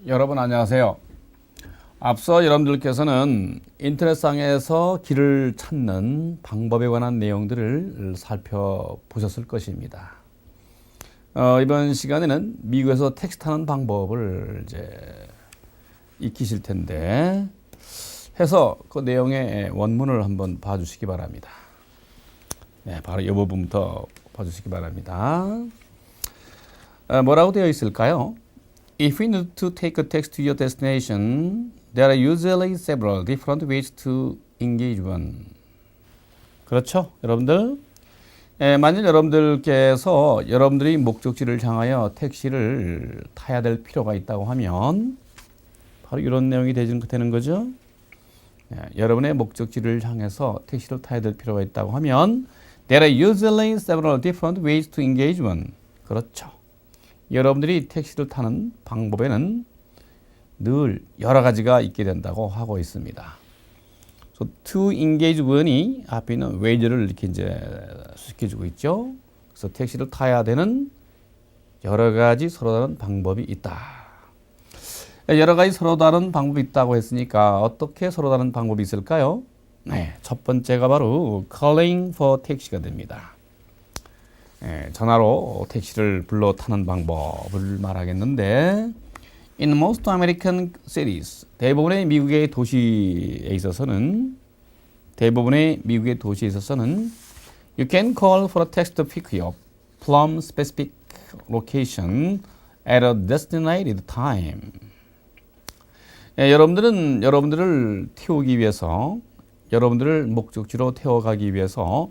여러분 안녕하세요. 앞서 여러분들께서는 인터넷상에서 길을 찾는 방법에 관한 내용들을 살펴보셨을 것입니다. 이번 시간에는 미국에서 택시 타는 방법을 이제 익히실 텐데 해서 그 내용의 원문을 한번 봐주시기 바랍니다. 네, 바로 이 부분부터 봐주시기 바랍니다. 뭐라고 되어 있을까요? If you need to take a taxi to your destination, there are usually several different ways to engage one. 그렇죠, 여러분들? 만일 여러분들께서 여러분들이 목적지를 향하여 택시를 타야 될 필요가 있다고 하면 바로 이런 내용이 되는 거죠. 여러분의 목적지를 향해서 택시를 타야 될 필요가 있다고 하면 there are usually several different ways to engage one. 그렇죠. 여러분들이 택시를 타는 방법에는 늘 여러 가지가 있게 된다고 하고 있습니다. So, to engage one이 앞에 있는 way를 이렇게 이제 수식해주고 있죠. 그래서 택시를 타야 되는 여러 가지 서로 다른 방법이 있다. 여러 가지 서로 다른 방법이 있다고 했으니까 어떻게 서로 다른 방법이 있을까요? 네, 첫 번째가 바로 calling for taxi가 됩니다. 전화로 택시를 불러 타는 방법을 말하겠는데 In most American cities, 대부분의 미국의 도시에 있어서는 You can call for a taxi to pick you up from specific location at a designated time. 여러분들은 여러분들을 태우기 위해서 여러분들을 목적지로 태워가기 위해서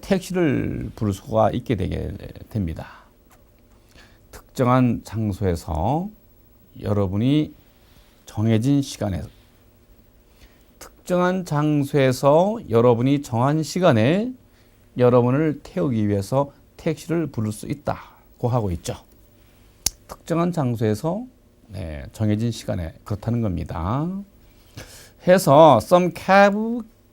택시를 부를 수가 있게 되게 됩니다. 특정한 장소에서 여러분이 정해진 시간에 특정한 장소에서 여러분이 정한 시간에 여러분을 태우기 위해서 택시를 부를 수 있다고 하고 있죠. 특정한 장소에서 정해진 시간에 그렇다는 겁니다. 해서 some cab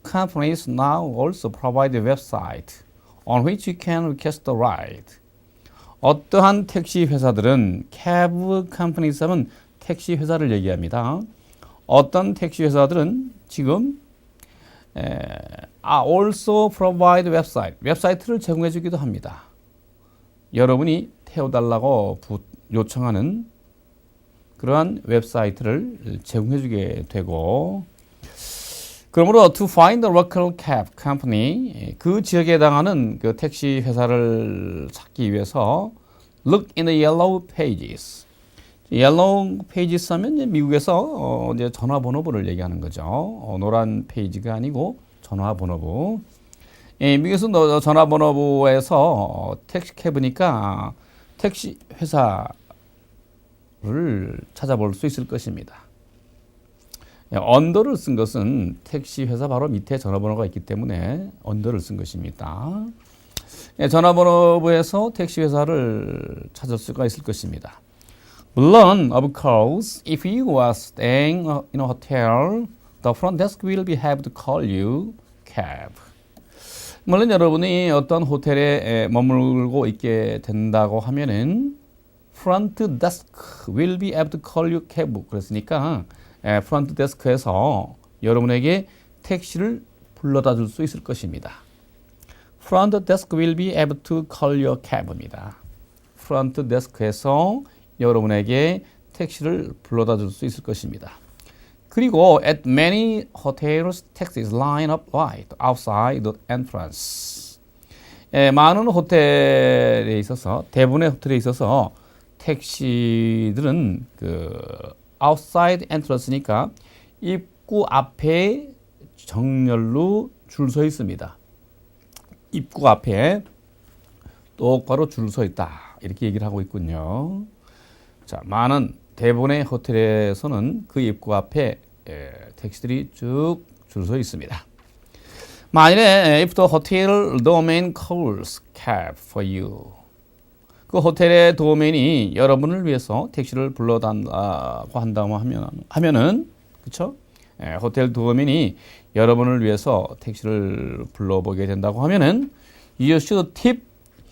companies now also provide a website on which you can request a ride. 어떠한 택시 회사들은 cab companies 하면 택시 회사를 얘기합니다. 어떤 택시 회사들은 지금 also provide website, 웹사이트를 제공해 주기도 합니다. 여러분이 태워달라고 요청하는 그러한 웹사이트를 제공해 주게 되고 그러므로 to find a local cab company, 그 지역에 해당하는 그 택시 회사를 찾기 위해서 look in the yellow pages. yellow pages 하면 미국에서 이제 전화번호부를 얘기하는 거죠. 노란 페이지가 아니고 전화번호부. 미국에서 전화번호부에서 택시 캡이니까 택시 회사를 찾아볼 수 있을 것입니다. 언더를 쓴 것은 택시 회사 바로 밑에 전화번호가 있기 때문에 언더를 쓴 것입니다. 전화번호부에서 택시 회사를 찾을 수가 있을 것입니다. 물론, of course, if you are staying in a hotel, the front desk will be have to call you cab. 물론 여러분이 어떤 호텔에 머물고 있게 된다고 하면은 front desk will be able to call you cab. 그랬으니까 프런트 데스크에서 여러분에게 택시를 불러다 줄 수 있을 것입니다. Front desk will be able to call your cab입니다. 프런트 데스크에서 여러분에게 택시를 불러다 줄 수 있을 것입니다. 그리고 at many hotels, taxis line up right outside the entrance. 많은 호텔에 있어서 대부분의 호텔에 있어서 택시들은 outside entrance니까 입구 앞에 정렬로 줄 서 있습니다. 입구 앞에 똑바로 줄 서 있다. 이렇게 얘기를 하고 있군요. 자, 많은 대부분의 호텔에서는 그 입구 앞에 택시들이 쭉 줄 서 있습니다. 만일에 if the hotel domain calls cab for you. 그 호텔의 도메인이 여러분을 위해서 택시를 불러달라고 한다고 하면은 그렇죠? 호텔 도메인이 여러분을 위해서 택시를 불러보게 된다고 하면은 you should tip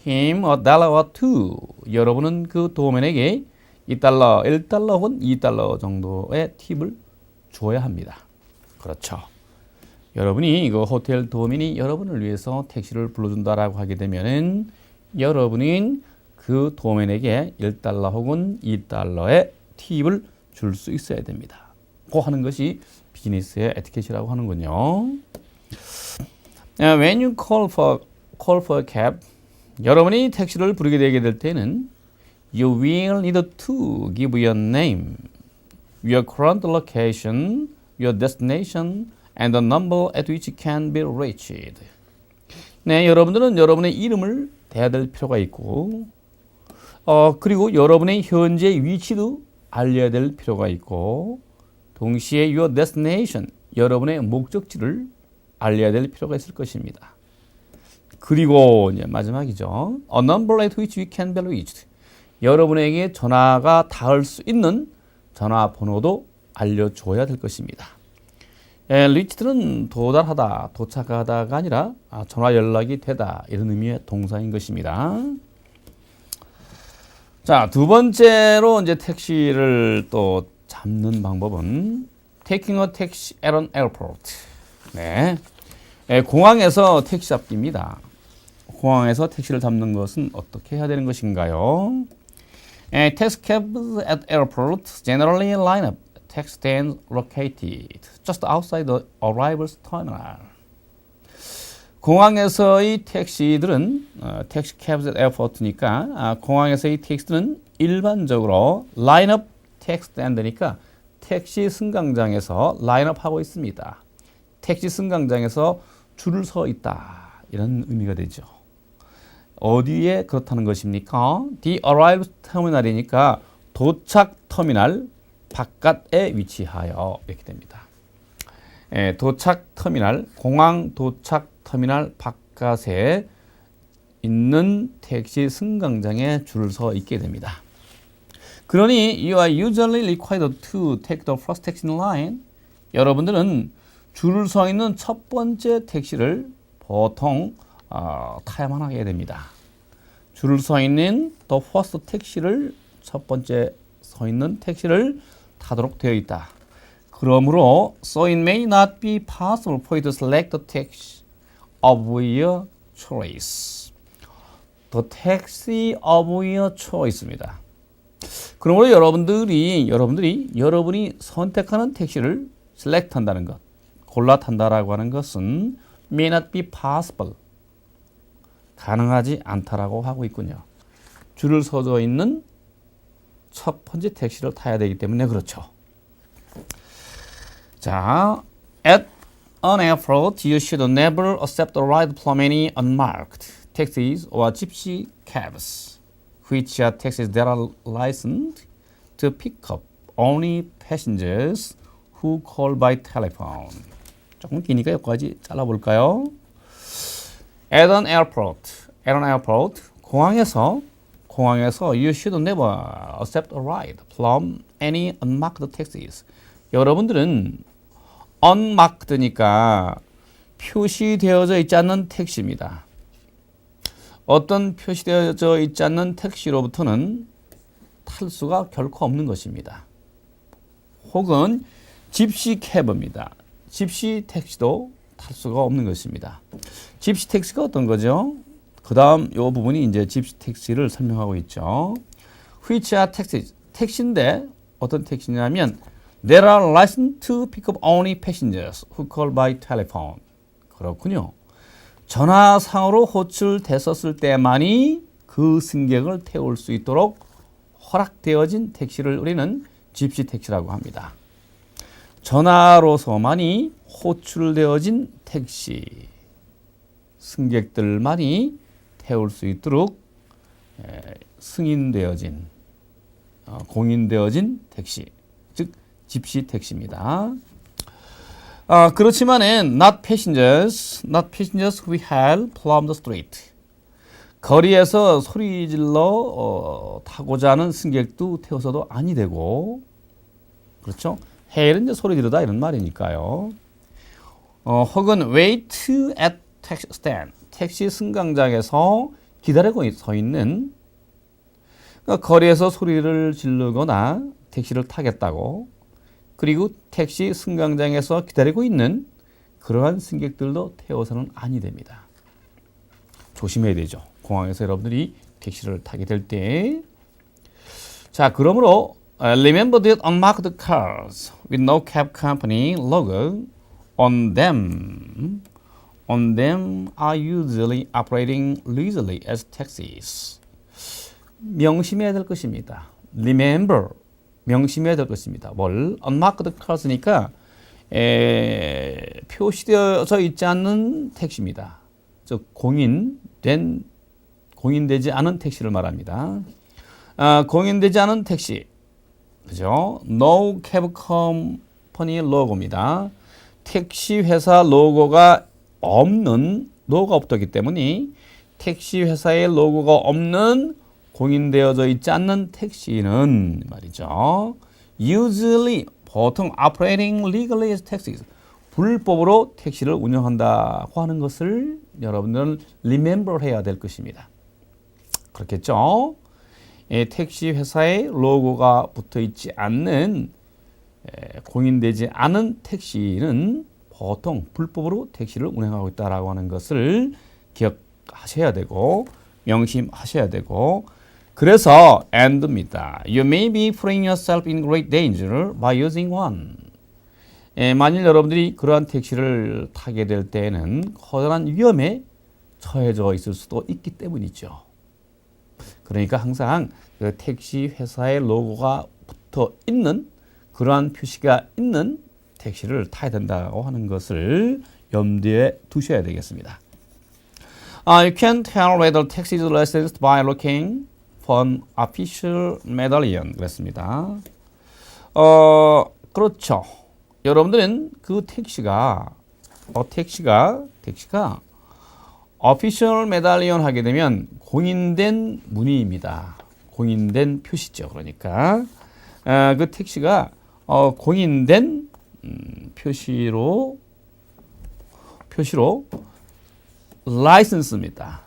him a dollar or two. 여러분은 그 도메인에게 2달러, 1달러 혹은 2달러 정도의 팁을 줘야 합니다. 그렇죠. 여러분이 그 호텔 도민이 여러분을 위해서 택시를 불러준다라고 하게 되면은 여러분은 그 도민에게 1달러 혹은 2달러의 팁을 줄 수 있어야 됩니다. 그 하는 것이 비즈니스의 에티켓이라고 하는군요. When you call for a cab, 여러분이 택시를 부르게 되게 될 때는 you will need to give your name, your current location, your destination, and the number at which can be reached. 네, 여러분들은 여러분의 이름을 대야 될 필요가 있고, 그리고 여러분의 현재 위치도 알려야 될 필요가 있고, 동시에 your destination, 여러분의 목적지를 알려야 될 필요가 있을 것입니다. 그리고 이제 마지막이죠. A number at which you can be reached. 여러분에게 전화가 닿을 수 있는 전화번호도 알려줘야 될 것입니다. reached는 도달하다, 도착하다가 아니라 전화 연락이 되다 이런 의미의 동사인 것입니다. 자, 두 번째로 이제 택시를 또 잡는 방법은 taking a taxi at an airport. 네, 공항에서 택시 잡기입니다. 공항에서 택시를 잡는 것은 어떻게 해야 되는 것인가요? Taxi cabs at airports generally line up taxi stands located just outside the arrivals terminal. 공항에서의 택시들은 택시 cabs at airport니까 공항에서의 택시들은 일반적으로 line up taxi stand니까 택시 승강장에서 line up 하고 있습니다. 택시 승강장에서 줄을 서 있다 이런 의미가 되죠. 어디에 그렇다는 것입니까? The arrival terminal이니까 도착 터미널 바깥에 위치하여 이렇게 됩니다. 도착 터미널, 공항 도착 터미널 바깥에 있는 택시 승강장에 줄을 서 있게 됩니다. 그러니 you are usually required to take the first taxi in line. 여러분들은 줄을 서 있는 첫 번째 택시를 보통 타야만 하게 됩니다. 줄을 서 있는 the first 택시를 첫 번째 서 있는 택시를 타도록 되어 있다. 그러므로 so it may not be possible for you to select the taxi of your choice. The taxi of your choice입니다. 그러므로 여러분이 선택하는 택시를 select 한다는 것, 골라 탄다라고 하는 것은 may not be possible. 가능하지 않다라고 하고 있군요. 줄을 서져 있는 첫 번째 택시를 타야 되기 때문에 그렇죠. 자, at an airport, you should never accept a ride from any unmarked taxis or gypsy cabs, which are taxis that are licensed to pick up only passengers who call by telephone. 조금 기니까 여기까지 잘라볼까요? At an airport, 공항에서 you should never accept a ride from any unmarked taxis. 여러분들은 unmarked니까 표시되어져 있지 않는 택시입니다. 어떤 표시되어져 있지 않는 택시로부터는 탈 수가 결코 없는 것입니다. 혹은 집시 캐브입니다. 집시 택시도 탈 수가 없는 것입니다. 집시 택시가 어떤 거죠? 그 다음 이 부분이 이제 집시 택시를 설명하고 있죠. Which are taxis? 택시인데 어떤 택시냐면 There are licensed to pick up only passengers who call by telephone. 그렇군요. 전화상으로 호출됐었을 때만이 그 승객을 태울 수 있도록 허락되어진 택시를 우리는 집시 택시라고 합니다. 전화로서만이 호출되어진 택시, 승객들만이 태울 수 있도록 승인되어진, 공인되어진 택시, 즉 집시 택시입니다. 그렇지만은 not passengers we hail from the street. 거리에서 소리질러 타고자 하는 승객도 태워서도 아니 되고, 그렇죠? hail은 이제 소리 지르다 이런 말이니까요. 혹은 wait at taxi stand. 택시 승강장에서 기다리고 서 있는, 그러니까 거리에서 소리를 지르거나 택시를 타겠다고, 그리고 택시 승강장에서 기다리고 있는 그러한 승객들도 태워서는 아니 됩니다. 조심해야 되죠. 공항에서 여러분들이 택시를 타게 될 때. 자, 그러므로 remember that unmarked cars with no cab company logo on them are usually operating legally as taxis. 명심해야 될 것입니다. remember, 명심해야 될 것입니다. 뭘? unmarked cars니까 표시되어져 있지 않는 택시입니다. 즉 공인되지 않은 택시를 말합니다. 공인되지 않은 택시, 그죠? No cab company 로고입니다. 택시 회사 로고가 없기 때문에 택시 회사의 로고가 없는 공인되어져 있지 않는 택시는 말이죠. Usually 보통 operating legally as taxis, 불법으로 택시를 운영한다고 하는 것을 여러분들은 remember 해야 될 것입니다. 그렇겠죠? 택시 회사의 로고가 붙어 있지 않는 공인되지 않은 택시는 보통 불법으로 택시를 운행하고 있다라고 하는 것을 기억하셔야 되고 명심하셔야 되고, 그래서 and입니다. You may be putting yourself in great danger by using one. 만일 여러분들이 그러한 택시를 타게 될 때에는 커다란 위험에 처해져 있을 수도 있기 때문이죠. 그러니까 항상 그 택시 회사의 로고가 붙어 있는 그러한 표시가 있는 택시를 타야 된다고 하는 것을 염두에 두셔야 되겠습니다. You can tell whether taxi is licensed by looking for an official medallion. 그랬습니다. 그렇죠. 여러분들은 그 택시가 official medallion 하게 되면 공인된 무늬입니다. 공인된 표시죠. 그러니까 그 택시가 공인된 표시로 라이선스입니다.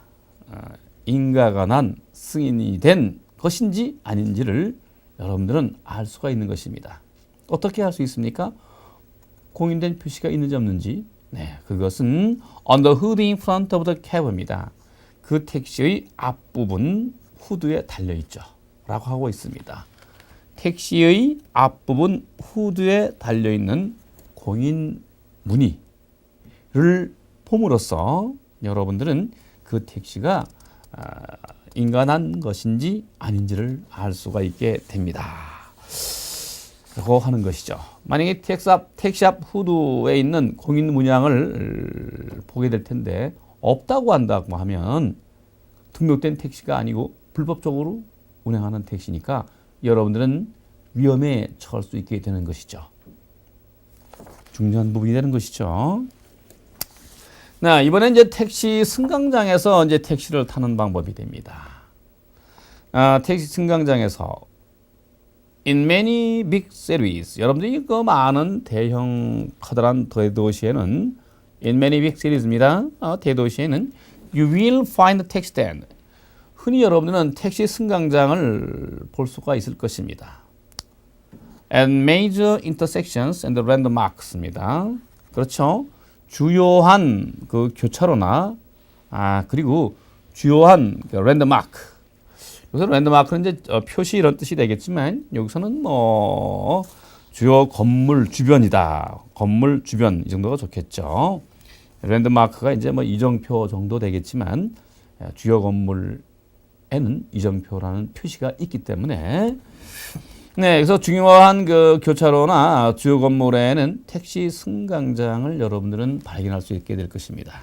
인가가 난 승인이 된 것인지 아닌지를 여러분들은 알 수가 있는 것입니다. 어떻게 알 수 있습니까? 공인된 표시가 있는지 없는지. 네, 그것은 on the hood in front of the cab입니다. 그 택시의 앞부분 후드에 달려있죠. 라고 하고 있습니다. 택시의 앞부분 후드에 달려있는 공인 무늬를 봄으로써 여러분들은 그 택시가 인간한 것인지 아닌지를 알 수가 있게 됩니다. 라고 하는 것이죠. 만약에 택시 앞 후드에 있는 공인 문양을 보게 될 텐데 없다고 한다고 하면 등록된 택시가 아니고 불법적으로 운행하는 택시니까 여러분들은 위험에 처할 수 있게 되는 것이죠. 중요한 부분이 되는 것이죠. 네, 이번엔 이제 택시 승강장에서 이제 택시를 타는 방법이 됩니다. 택시 승강장에서 in many big cities, 여러분들이 그 많은 대형 커다란 대도시에는 in many big cities입니다. 대도시에는 you will find a taxi stand. 흔히 여러분들은 택시 승강장을 볼 수가 있을 것입니다. at major intersections and landmarks입니다. 그렇죠? 주요한 그 교차로나 그리고 주요한 그 랜드마크. 여기서 랜드마크는 이제 표시 이런 뜻이 되겠지만 여기서는 뭐 주요 건물 주변이다. 건물 주변 이 정도가 좋겠죠. 랜드마크가 이제 뭐 이정표 정도 되겠지만 주요 건물에는 이정표라는 표시가 있기 때문에 네, 그래서 중요한 그 교차로나 주요 건물에는 택시 승강장을 여러분들은 발견할 수 있게 될 것입니다.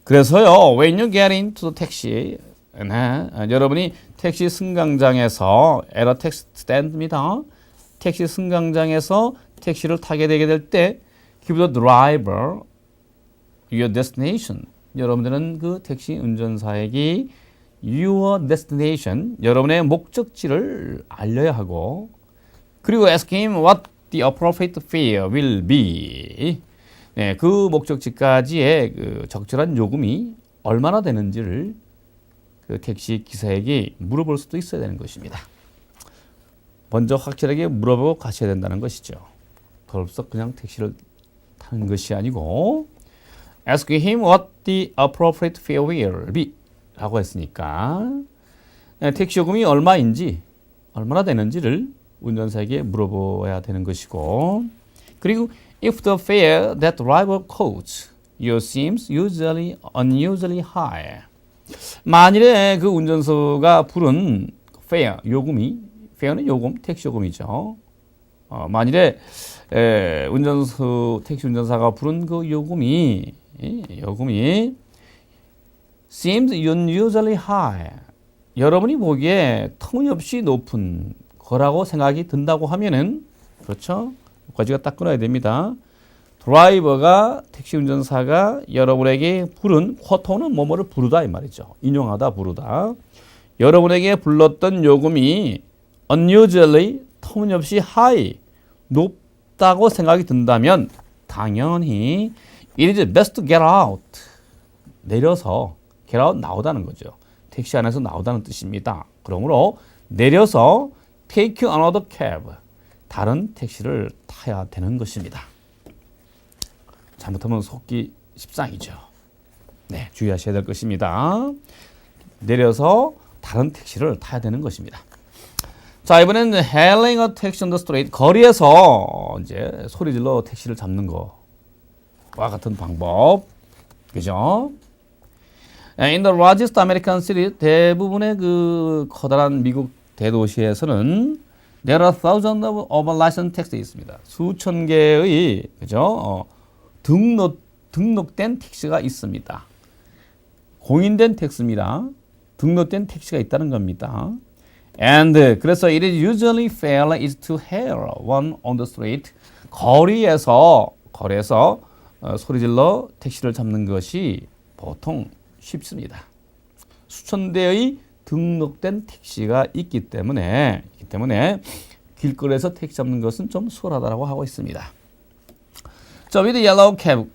그래서요, when you get into the taxi, 네, 여러분이 택시 승강장에서 at a taxi stand입니다. 택시 승강장에서 택시를 타게 되게 될 때, give the driver your destination. 여러분들은 그 택시 운전사에게 your destination, 여러분의 목적지를 알려야 하고, 그리고 ask him what the appropriate fare will be. 네, 그 목적지까지의 그 적절한 요금이 얼마나 되는지를 그 택시 기사에게 물어볼 수도 있어야 되는 것입니다. 먼저 확실하게 물어보고 가셔야 된다는 것이죠. 벌써 그냥 택시를 타는 것이 아니고 Ask him what the appropriate fare will be 라고 했으니까 택시 요금이 얼마인지 얼마나 되는지를 운전사에게 물어봐야 되는 것이고 그리고 If the fare that driver quotes you seems unusually high 만일에 그 운전사가 부른 fare, 요금이 fare는 요금, 택시 요금이죠. 만일에 택시 운전사가 부른 그 요금이 seems unusually high 여러분이 보기에 터무니없이 높은 거라고 생각이 든다고 하면은 그렇죠? 여기까지가 딱 끊어야 됩니다. 드라이버가 택시 운전사가 여러분에게 부른 쿼터는 뭐뭐를 부르다 이 말이죠. 인용하다 부르다. 여러분에게 불렀던 요금이 unusually 터무니없이 high 높다고 생각이 든다면 당연히 it is best to get out 내려서 get out 나오다는 거죠. 택시 안에서 나오다는 뜻입니다. 그러므로 내려서 take another cab 다른 택시를 타야 되는 것입니다. 잘못하면 속기 십상이죠. 네, 주의하셔야 될 것입니다. 내려서 다른 택시를 타야 되는 것입니다. 자, 이번에는 hailing a taxi on the street 거리에서 이제 소리질러 택시를 잡는 거와 같은 방법, 그죠? In the largest American city 대부분의 그 커다란 미국 대도시에서는 there are thousands of licensed taxis 있습니다. 수천 개의 그죠? 등록된 택시가 있습니다. 공인된 택시입니다. 등록된 택시가 있다는 겁니다. And 그래서 it is usually fair is to hail one on the street. 거리에서 소리질러 택시를 잡는 것이 보통 쉽습니다. 수천 대의 등록된 택시가 있기 때문에 길거리에서 택시 잡는 것은 좀 수월하다고 하고 있습니다. 자, with yellow cab.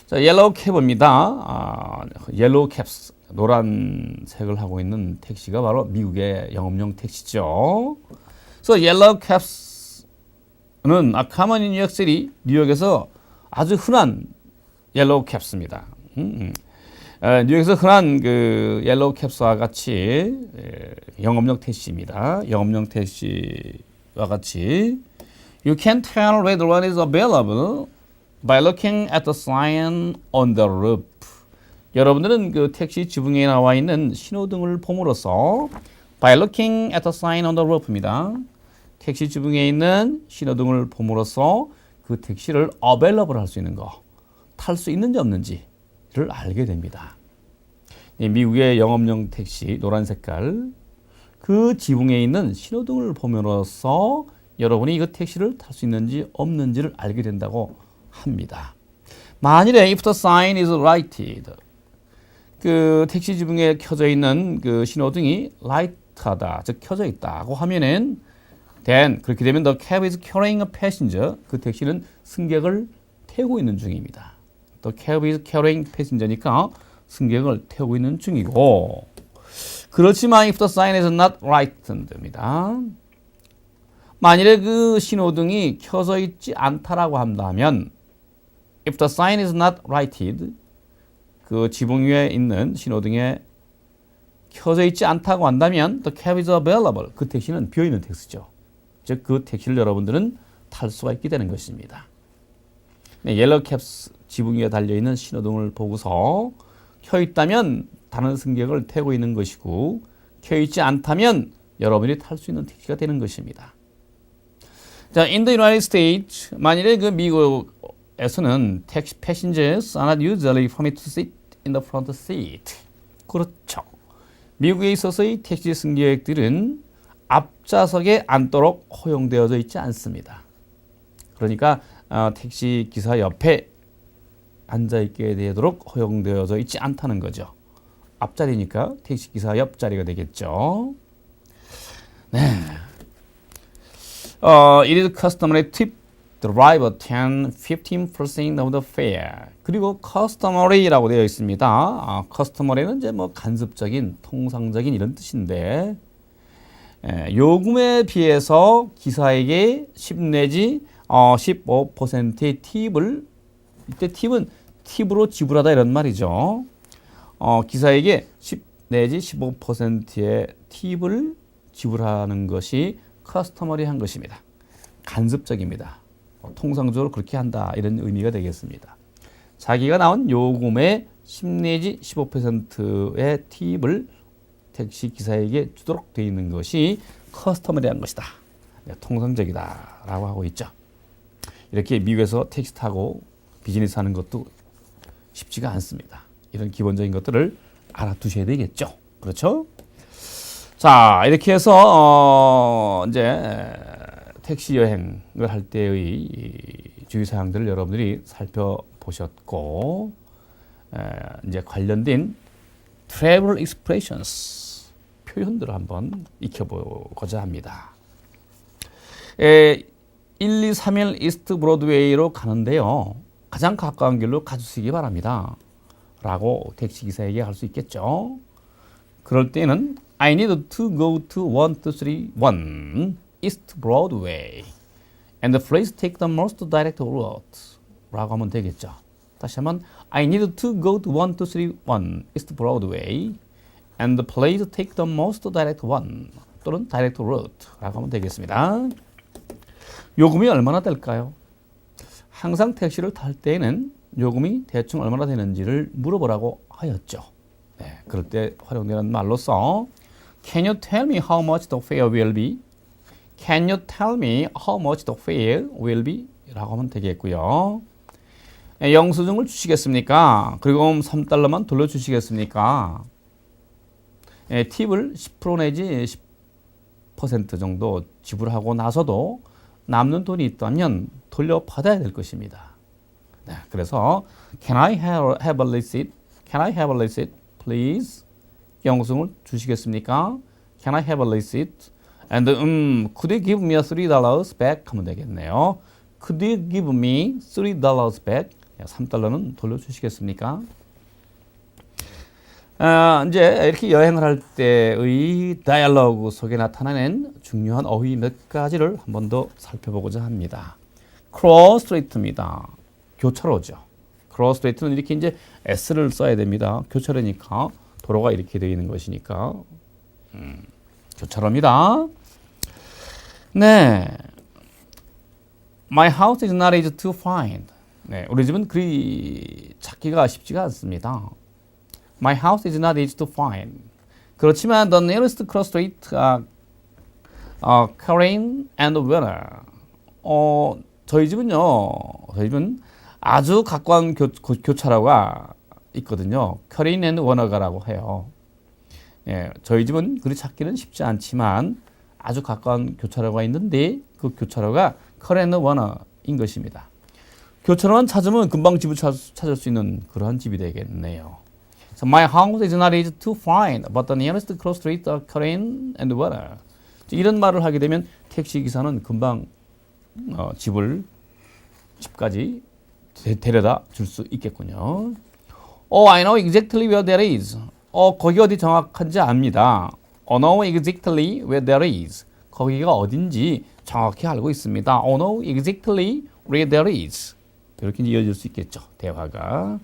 자, yellow cab입니다. yellow cabs. 노란색을 하고 있는 택시가 바로 미국의 영업용 택시죠. 그래서 yellow cabs는 common in New York City, 뉴욕에서 아주 흔한 yellow cabs입니다. 뉴욕에서 흔한 그 yellow cabs와 같이 영업용 택시입니다. 영업용 택시와 같이 You can tell whether one is available by looking at the sign on the roof. 여러분들은 그 택시 지붕에 나와 있는 신호등을 봄으로써 by looking at the sign on the roof입니다. 택시 지붕에 있는 신호등을 봄으로써 그 택시를 available 할 수 있는 거, 탈 수 있는지 없는지를 알게 됩니다. 미국의 영업용 택시 노란 색깔 그 지붕에 있는 신호등을 보면서 여러분이 이거 택시를 탈 수 있는지 없는지를 알게 된다고 합니다. 만일에 if the sign is lighted 그 택시 지붕에 켜져 있는 그 신호등이 light하다 즉 켜져 있다고 하면은 then 그렇게 되면 the cab is carrying a passenger 그 택시는 승객을 태우고 있는 중입니다. The cab is carrying passenger니까 승객을 태우고 있는 중이고 그렇지만 if the sign is not lightened입니다. 만일에 그 신호등이 켜져 있지 않다라고 한다면 if the sign is not lighted 그 지붕 위에 있는 신호등에 켜져 있지 않다고 한다면 the cab is available 그 택시는 비어있는 택시죠. 즉 그 택시를 여러분들은 탈 수가 있게 되는 것입니다. 네, 옐로우 캡 지붕 위에 달려있는 신호등을 보고서 켜 있다면 다른 승객을 태우고 있는 것이고 켜 있지 않다면 여러분이 탈 수 있는 택시가 되는 것입니다. 자, in the United States 만일에 그 미국에서는 택시 passengers are not usually permitted to sit in the front seat. 그렇죠. 미국에 있어서의 택시 승객들은 앞좌석에 앉도록 허용되어져 있지 않습니다. 그러니까 택시 기사 옆에 앉아있게 되도록 허용되어져 있지 않다는 거죠. 앞자리니까 택시 기사 옆자리가 되겠죠. 네. It is customary tip driver 10-15% of the fare. 그리고 customary라고 되어 있습니다. customary는 이제 뭐 간습적인, 통상적인 이런 뜻인데, 요금에 비해서 기사에게 10 내지 15%의 팁을, 이때 팁은 팁으로 지불하다 이런 말이죠. 기사에게 10 내지 15%의 팁을 지불하는 것이 커스터머리한 것입니다. 간습적입니다. 통상적으로 그렇게 한다 이런 의미가 되겠습니다. 자기가 나온 요금의 10 내지 15%의 팁을 택시 기사에게 주도록 되어 있는 것이 커스터머리한 것이다. 통상적이다 라고 하고 있죠. 이렇게 미국에서 택시 타고 비즈니스 하는 것도 쉽지가 않습니다. 이런 기본적인 것들을 알아두셔야 되겠죠. 그렇죠? 자, 이렇게 해서 이제 택시 여행을 할 때의 주의사항들을 여러분들이 살펴보셨고, 이제 관련된 travel expressions 표현들을 한번 익혀보고자 합니다. 1, 2, 3일 이스트 브로드웨이로 가는데요. 가장 가까운 길로 가주시기 바랍니다. 라고 택시기사에게 할 수 있겠죠. 그럴 때는 I need to go to 1231 East Broadway and please take the most direct route 라고 하면 되겠죠. 다시 한번 I need to go to 1231 East Broadway and please take the most direct one 또는 direct route 라고 하면 되겠습니다. 요금이 얼마나 될까요? 항상 택시를 탈 때에는 요금이 대충 얼마나 되는지를 물어보라고 하였죠. 네, 그럴 때 활용되는 말로서 Can you tell me how much the fare will be? Can you tell me how much the fare will be? 라고 하면 되겠고요. 영수증을 주시겠습니까? 그리고 3달러만 돌려주시겠습니까? 팁을 10% 내지 10% 정도 지불하고 나서도 남는 돈이 있다면 돌려받아야 될 것입니다. 네, 그래서 Can I have a receipt? Can I have a receipt, please? 영수증을 주시겠습니까? Can I have a receipt? And could you give me $3 back? 하면 되겠네요. Could you give me $3 back? 3달러는 돌려주시겠습니까? 이제 이렇게 여행을 할 때의 다이얼로그 속에 나타나는 중요한 어휘 몇 가지를 한 번 더 살펴보고자 합니다. cross street입니다. 교차로죠. cross street는 이렇게 이제 s를 써야 됩니다. 교차로니까 도로가 이렇게 되어 있는 것이니까 교차로입니다. 네, my house is not easy to find. 네, 우리 집은 그리 찾기가 쉽지가 않습니다. My house is not easy to find. 그렇지만 the nearest cross street Karen and Werner. 저희 집은 아주 가까운 교차로가 있거든요. Karen and Werner가라고 해요. 예, 저희 집은 그리 찾기는 쉽지 않지만 아주 가까운 교차로가 있는데 그 교차로가 Karen and Werner인 것입니다. 교차로만 찾으면 금방 집을 찾을 수 있는 그러한 집이 되겠네요. So my house is not easy to find, but the nearest cross street are Karen and Werner. 이런 말을 하게 되면 택시 기사는 금방 집까지 데려다 줄 수 있겠군요. Oh, I know exactly where that is. 거기 어디 정확한지 압니다. I know exactly where that is. 거기가 어딘지 정확히 알고 있습니다. I know exactly where that is. 이렇게 이어질 수 있겠죠, 대화가.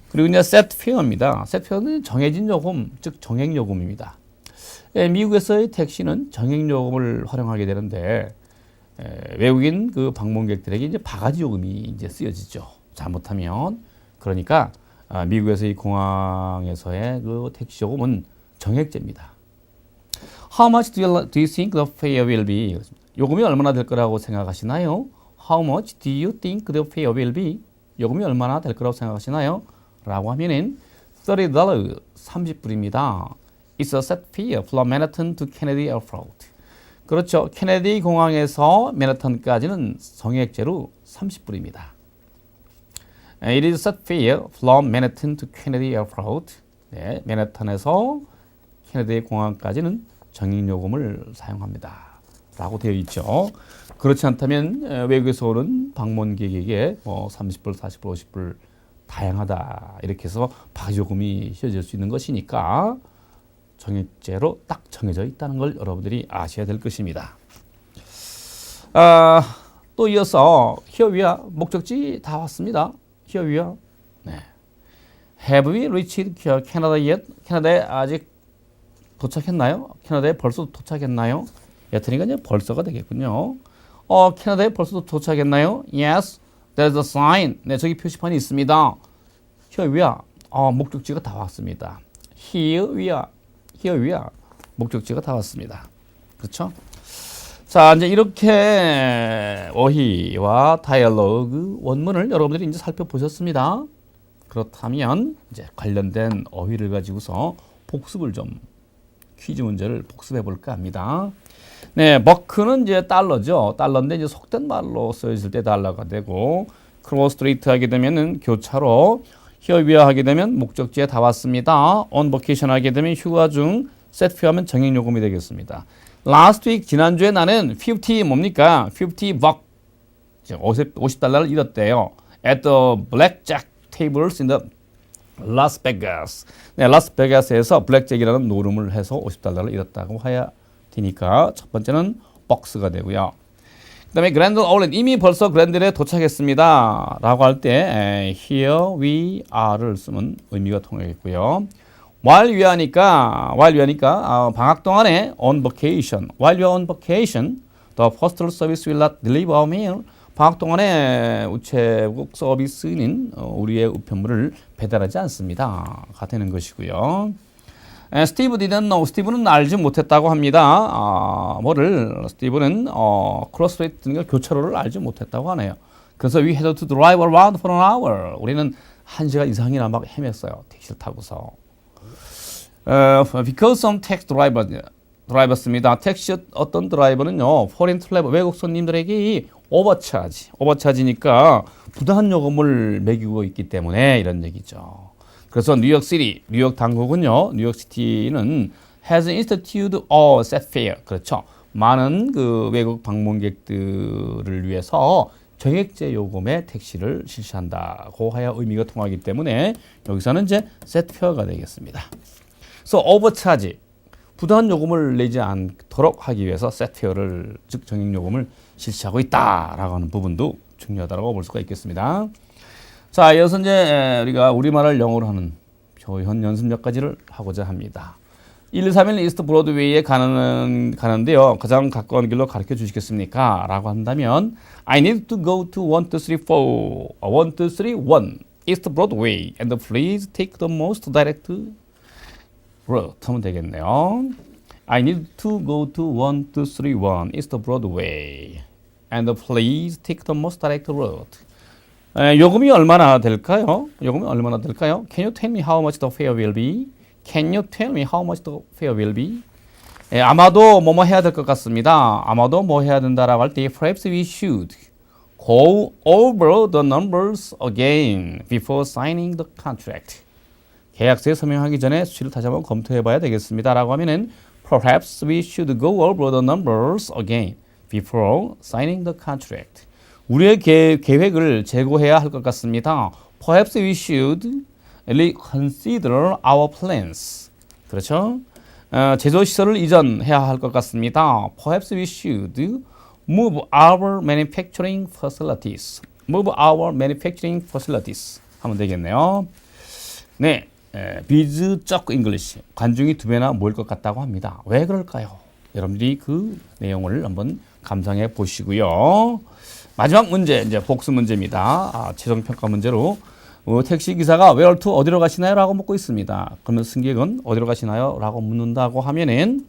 그리고 이제 set fare입니다. set fare는 정해진 요금, 즉 정액 요금입니다. 미국에서의 택시는 정액 요금을 활용하게 되는데 외국인 그 방문객들에게 이제 바가지 요금이 이제 쓰여지죠. 잘못하면. 그러니까 미국에서의 공항에서의 그 택시 요금은 정액제입니다. How much do you think the fare will be? 요금이 얼마나 될 거라고 생각하시나요? How much do you think the fare will be? 요금이 얼마나 될 거라고 생각하시나요? 라고 하면은 $30, 30불입니다. It's a set fare from Manhattan to Kennedy Airport. 그렇죠. 케네디 공항에서 맨하탄까지는 정액제로 30불입니다. It is set fare from Manhattan to Kennedy Airport. 네, 맨하탄에서 케네디 공항까지는 정액요금을 사용합니다. 라고 되어 있죠. 그렇지 않다면 외국에서 오는 방문객에게 30불, 40불, 50불 다양하다 이렇게 해서 바기요금이 씌워질 수 있는 것이니까 정액제로 딱 정해져 있다는 걸 여러분들이 아셔야 될 것입니다. 또 이어서 Here we are, 목적지 다 왔습니다. Here we are. 네. Have we reached Canada yet? 캐나다에 아직 도착했나요? 캐나다에 벌써 도착했나요? 여튼이가 이제 벌써가 되겠군요. 캐나다에 벌써 도착했나요? Yes, there's a sign. 네, 저기 표시판이 있습니다. Here we are. 목적지가 다 왔습니다. Here we are. Here we are. 목적지가 다 왔습니다. 그렇죠? 자, 이제 이렇게 어휘와 다이얼로그 원문을 여러분들이 이제 살펴보셨습니다. 그렇다면 이제 관련된 어휘를 가지고서 복습을 좀 퀴즈 문제를 복습해 볼까 합니다. 네, 버크는 이제 달러죠. 달러인데 이제 속된 말로 쓰여질 때 달러가 되고, 크로스 스트리트 하게 되면은 교차로, here we are 하게 되면 목적지에 다 왔습니다. on vacation 하게 되면 휴가 중, set fee 하면 정액 요금이 되겠습니다. last week 지난주에 나는 50 뭡니까? 50 buck 50달러를 잃었대요. at the blackjack tables in the Las Vegas. 네, 라스베가스에서 블랙잭이라는 노름을 해서 50달러를 잃었다고 해야 되니까 첫 번째는 박스가 되고요. 그 다음에 그랜드 올랜드, 이미 벌써 그랜드에 도착했습니다 라고 할 때 here we are를 쓰면 의미가 통하겠고요. while we ha니까 방학 동안에 on vacation, while we are on vacation the postal service will not deliver our mail. 방학 동안에 우체국 서비스는 우리의 우편물을 배달하지 않습니다 가 되는 것이고요. 스티브 didn't know, 스티브는 알지 못했다고 합니다. 스티브는 크로스스트리트 등의 교차로를 알지 못했다고 하네요. 그래서 we had to drive around for an hour. 우리는 1시간 이상이나 막 헤맸어요. 택시를 타고서. Because some taxi 드라이버입니다. 택시 어떤 드라이버는요, foreign traveler, 외국 손님들에게 오버차지니까 부당한 요금을 매기고 있기 때문에 이런 얘기죠. 그래서 뉴욕 당국은요, 뉴욕시티는 has instituted a set fare. 그렇죠. 많은 그 외국 방문객들을 위해서 정액제 요금의 택시를 실시한다고 해야 의미가 통하기 때문에 여기서는 이제 set fare가 되겠습니다. 그래서 오버차지, 부당한 요금을 내지 않도록 하기 위해서 set fare를, 즉 정액 요금을 실시하고 있다라고 하는 부분도 중요하다고 볼 수가 있겠습니다. 자, 이어서 이제 우리가 우리말을 영어로 하는 표현 연습 몇 가지를 하고자 합니다. 123일 이스트 브로드웨이에 가는데요. 가장 가까운 길로 가르쳐 주시겠습니까? 라고 한다면 I need to go to 1234, 1231 East Broadway and please take the most direct route 하면 되겠네요. I need to go to 1231 East Broadway and please take the most direct route. 요금이 얼마나 될까요? 요금이 얼마나 될까요? Can you tell me how much the fare will be? Can you tell me how much the fare will be? 아마도 뭐뭐 해야 될 것 같습니다. 아마도 뭐 해야 된다라고 할 때 perhaps we should go over the numbers again before signing the contract. 계약서에 서명하기 전에 수치를 다시 한번 검토해 봐야 되겠습니다 라고 하면은 perhaps we should go over the numbers again before signing the contract. 우리의 계획을 재고해야 할 것 같습니다. Perhaps we should reconsider our plans. 그렇죠? 제조시설을 이전해야 할 것 같습니다. Perhaps we should move our manufacturing facilities. Move our manufacturing facilities 하면 되겠네요. 네, 비즈적 잉글리시, 관중이 2배나 모일 것 같다고 합니다. 왜 그럴까요? 여러분들이 그 내용을 한번 감상해 보시고요. 마지막 문제, 이제 복수 문제입니다. 최종 평가 문제로 택시 기사가 where to, 어디로 가시나요? 라고 묻고 있습니다. 그러면 승객은 어디로 가시나요? 라고 묻는다고 하면은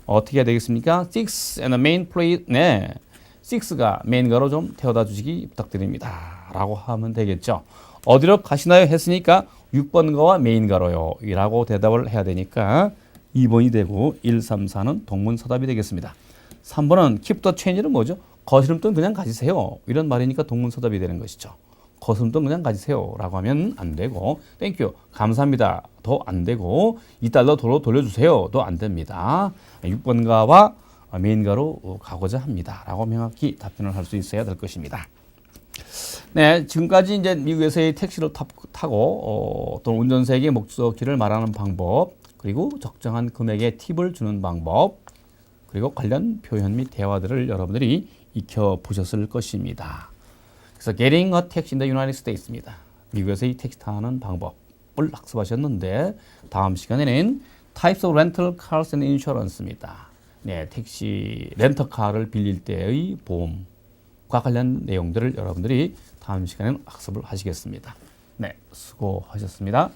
어떻게 해야 되겠습니까? 6 and the main please. 네, 6가 메인가로 좀 태워다 주시기 부탁드립니다. 라고 하면 되겠죠. 어디로 가시나요? 했으니까 6번가와 메인가로요. 이라고 대답을 해야 되니까 2번이 되고 1, 3, 4는 동문서답이 되겠습니다. 3번은 keep the change는 뭐죠? 거스름돈 그냥 가지세요. 이런 말이니까 동문서답이 되는 것이죠. 거스름돈 그냥 가지세요. 라고 하면 안 되고, thank you, 감사합니다. 도 안 되고, $2 도로 돌려주세요. 도 안 됩니다. 6번가와 메인가로 가고자 합니다. 라고 명확히 답변을 할 수 있어야 될 것입니다. 네, 지금까지 이제 미국에서의 택시를 타고 또는 운전사에게 목적지를 말하는 방법, 그리고 적정한 금액의 팁을 주는 방법, 그리고 관련 표현 및 대화들을 여러분들이 익혀보셨을 것입니다. 그래서 Getting a taxi in the United States입니다. 미국에서의 택시 타는 방법을 학습하셨는데 다음 시간에는 Types of rental cars and insurance입니다. 네, 택시 렌터카를 빌릴 때의 보험과 관련 내용들을 여러분들이 다음 시간에는 학습을 하시겠습니다. 네, 수고하셨습니다.